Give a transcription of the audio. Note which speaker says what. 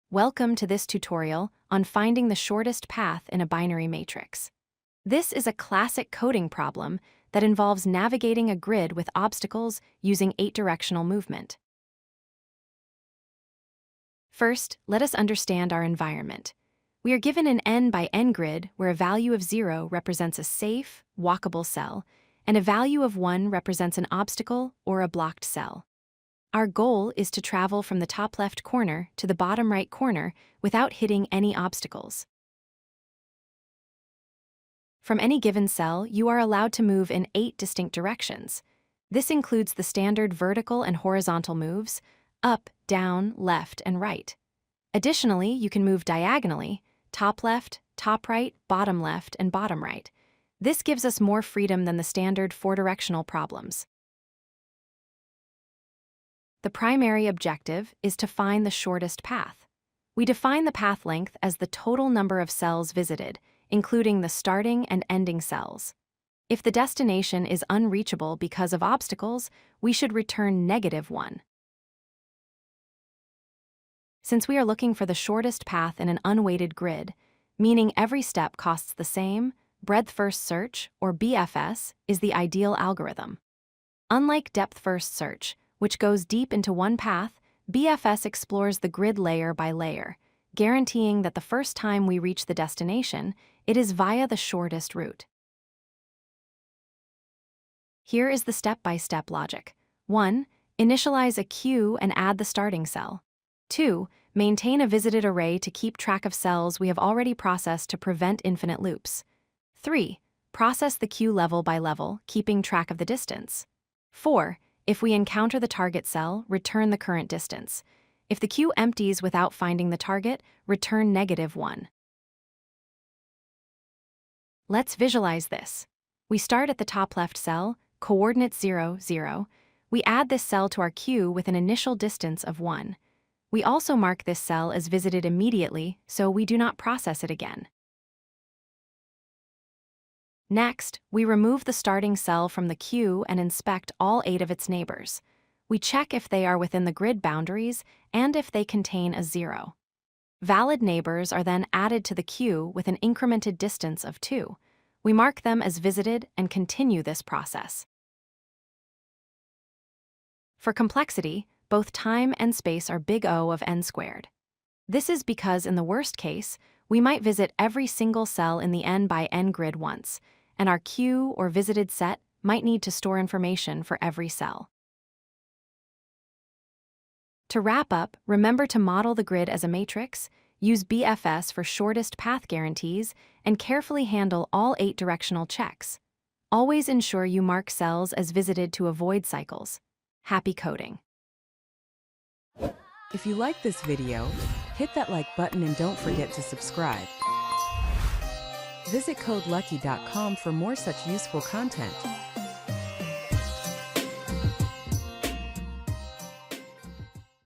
Speaker 1: Welcome to this tutorial on finding the shortest path in a binary matrix. This is a classic coding problem that involves navigating a grid with obstacles using 8-directional movement. First, let us understand our environment. We are given an n by n grid where a value of 0 represents a safe, walkable cell, and a value of 1 represents an obstacle or a blocked cell. Our goal is to travel from the top left corner to the bottom right corner without hitting any obstacles. From any given cell, you are allowed to move in 8 distinct directions. This includes the standard vertical and horizontal moves, up, down, left, and right. Additionally, you can move diagonally, top left, top right, and bottom right. This gives us more freedom than the standard 4-directional problems. The primary objective is to find the shortest path. We define the path length as the total number of cells visited, including the starting and ending cells. If the destination is unreachable because of obstacles, we should return -1. Since we are looking for the shortest path in an unweighted grid, meaning every step costs the same, breadth-first search, or BFS, is the ideal algorithm. Unlike depth-first search, which goes deep into one path, BFS explores the grid layer by layer, guaranteeing that the first time we reach the destination, it is via the shortest route. Here is the step-by-step logic. 1. Initialize a queue and add the starting cell. 2. Maintain a visited array to keep track of cells we have already processed to prevent infinite loops. 3. Process the queue level by level, keeping track of the distance. 4. If we encounter the target cell, return the current distance. If the queue empties without finding the target, return -1. Let's visualize this. We start at the top left cell, coordinate 0, 0. We add this cell to our queue with an initial distance of 1. We also mark this cell as visited immediately, so we do not process it again. Next, we remove the starting cell from the queue and inspect all 8 of its neighbors. We check if they are within the grid boundaries and if they contain a 0. Valid neighbors are then added to the queue with an incremented distance of 2. We mark them as visited and continue this process. For complexity, both time and space are big O of n squared. This is because in the worst case, we might visit every single cell in the n by n grid once, and our queue or visited set might need to store information for every cell. To wrap up, remember to model the grid as a matrix, use BFS for shortest path guarantees, and carefully handle all 8 directional checks. Always ensure you mark cells as visited to avoid cycles. Happy coding!
Speaker 2: If you like this video, hit that like button and don't forget to subscribe. Visit codelucky.com for more such useful content.